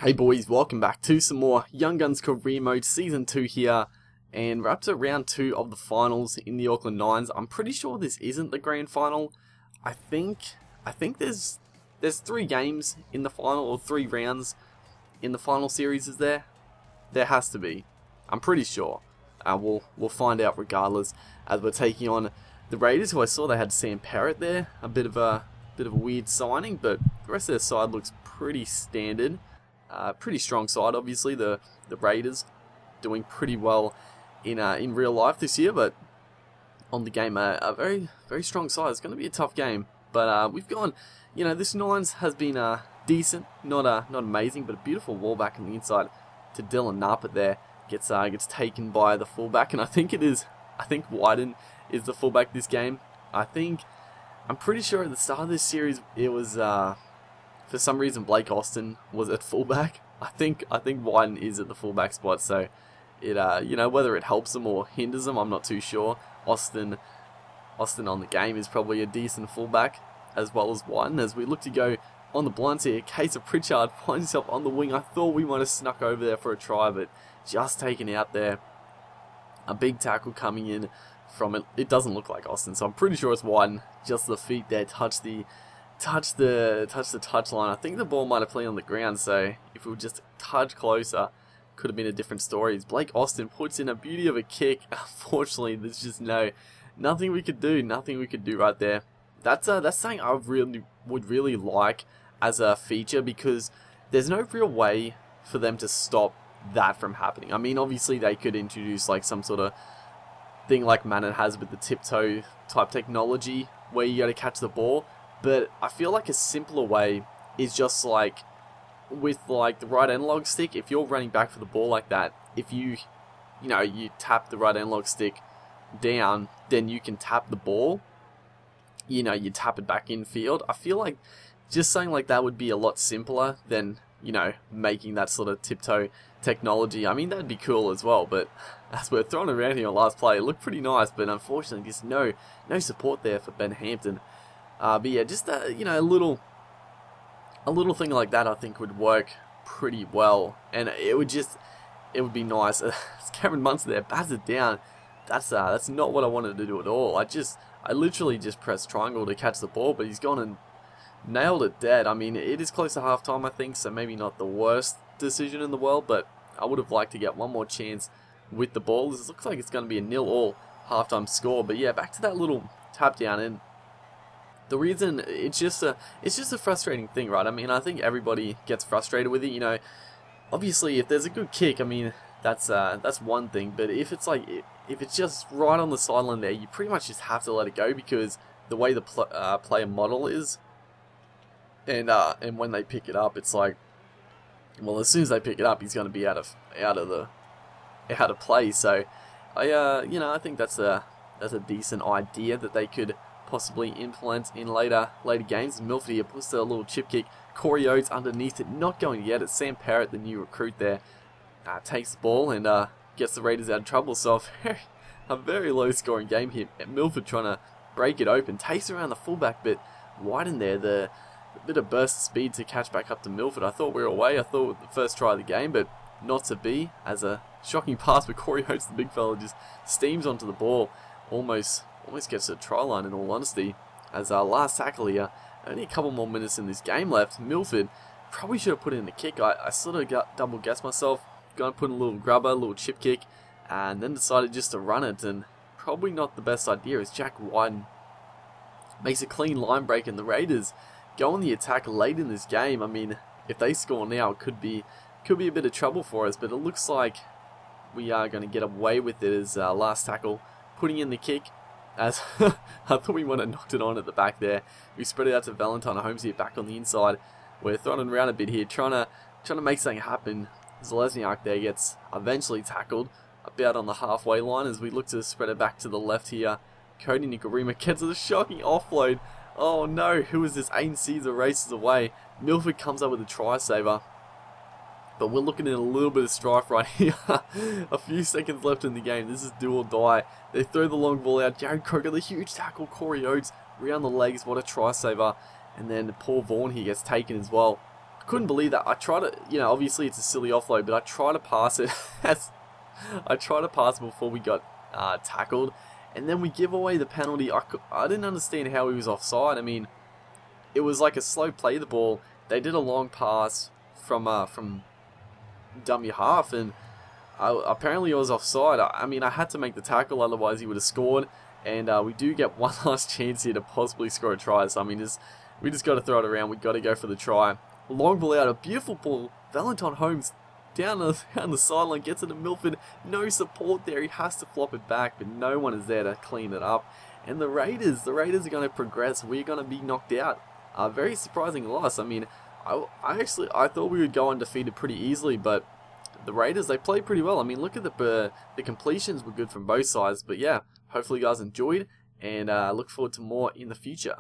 Hey boys, welcome back to some more Young Guns Career Mode Season 2 here, and we're up to round 2 of the finals in the Auckland 9's. I'm pretty sure this isn't the grand final. I think there's 3 games in the final, or 3 rounds in the final series, is there? There has to be. I'm pretty sure. We'll find out regardless, as we're taking on the Raiders, who I saw they had Sam Parrott there. A bit of a weird signing, but the rest of their side looks pretty standard. Pretty strong side, obviously. The Raiders doing pretty well in real life this year, but on the game, a very strong side. It's going to be a tough game, but we've gone. This 9's has been decent, not amazing, but a beautiful wall back on the inside to Dylan Narpert there. Gets taken by the fullback, and I think Wyden is the fullback this game. I'm pretty sure at the start of this series it was for some reason Blake Austin was at fullback. I think Wyden is at the fullback spot, so it whether it helps them or hinders them, I'm not too sure. Austin on the game is probably a decent fullback, as well as Wyden. As we look to go on the blinds here, Case of Pritchard finds himself on the wing. I thought we might have snuck over there for a try, but just taken out there. A big tackle coming in from it. It doesn't look like Austin, so I'm pretty sure it's Wyden. Just the feet there touch the touch line. I think the ball might have played on the ground, so if it were just a touch closer, could have been a different story. As Blake Austin puts in a beauty of a kick. Unfortunately, there's just nothing we could do right there. That's something I would really like as a feature, because there's no real way for them to stop that from happening. I mean, obviously they could introduce like some sort of thing like Manon has with the tiptoe type technology where you got to catch the ball, but I feel like a simpler way is just like with like the right analog stick. If you're running back for the ball like that, if you tap the right analog stick down, then you can tap the ball. You tap it back in field. I feel like just something like that would be a lot simpler than making that sort of tiptoe technology. I mean, that'd be cool as well, but as we're throwing around here on last play, it looked pretty nice, but unfortunately just no support there for Ben Hampton. But yeah, just a little thing like that I think would work pretty well, and it would be nice. Cameron Munster there bats it down. That's not what I wanted to do at all. I literally just pressed triangle to catch the ball, but he's gone and nailed it dead. I mean, it is close to halftime, I think, so maybe not the worst decision in the world, but I would have liked to get one more chance with the ball. This looks like it's going to be a 0-0 halftime score. But yeah, back to that little tap down, and the reason it's just a frustrating thing, right? I mean, I think everybody gets frustrated with it. Obviously, if there's a good kick, I mean, that's one thing. But if it's just right on the sideline there, you pretty much just have to let it go, because the way the player model is. And when they pick it up, it's like, well, as soon as they pick it up, he's going to be out of play. So, I think that's a decent idea that they could possibly implement in later games. Milford here puts a little chip kick. Corey Oates underneath it, not going to get it. Sam Parrott, the new recruit there, takes the ball and gets the Raiders out of trouble. So a very low scoring game here. Milford trying to break it open, takes around the fullback, but Wyden there, the bit of burst of speed to catch back up to Milford. I thought we were away. I thought the first try of the game, but not to be. As a shocking pass, but Corey Oates, the big fella, just steams onto the ball. Almost gets to the try line, in all honesty. As our last tackle here, only a couple more minutes in this game left. Milford probably should have put in the kick. I sort of double guessed myself. Going to put in a little grubber, a little chip kick, and then decided just to run it. And probably not the best idea, as Jack Wyden makes a clean line break, and the Raiders go on the attack late in this game. I mean, if they score now, it could be a bit of trouble for us, but it looks like we are going to get away with it as last tackle, putting in the kick, as I thought we might have knocked it on at the back there. We spread it out to Valentine Holmes here, back on the inside. We're throwing it around a bit here, trying to make something happen. Zalesniak there gets eventually tackled about on the halfway line, as we look to spread it back to the left here. Cody Nikorima gets a shocking offload. Oh no, who is this? Aiden Caesar races away. Milford comes up with a try saver. But we're looking at a little bit of strife right here. A few seconds left in the game. This is do or die. They throw the long ball out. Jared Croker, the huge tackle. Corey Oates, round the legs. What a try saver. And then Paul Vaughan here gets taken as well. couldn't believe that. I try to, obviously it's a silly offload, but I try to pass it I try to pass it before we got tackled, and then we give away the penalty. I didn't understand how he was offside. I mean, it was like a slow play of the ball. They did a long pass from dummy half, and apparently it was offside. I mean, I had to make the tackle, otherwise he would have scored. And we do get one last chance here to possibly score a try. So I mean, we just got to throw it around. We got to go for the try. Long ball out, a beautiful ball. Valentine Holmes down the sideline, gets it to Milford. No support there. He has to flop it back, but no one is there to clean it up. And the Raiders are going to progress. We're going to be knocked out. Very surprising loss. I mean, I thought we would go undefeated pretty easily, but the Raiders, they played pretty well. I mean, look at the completions were good from both sides. But yeah, hopefully you guys enjoyed, and look forward to more in the future.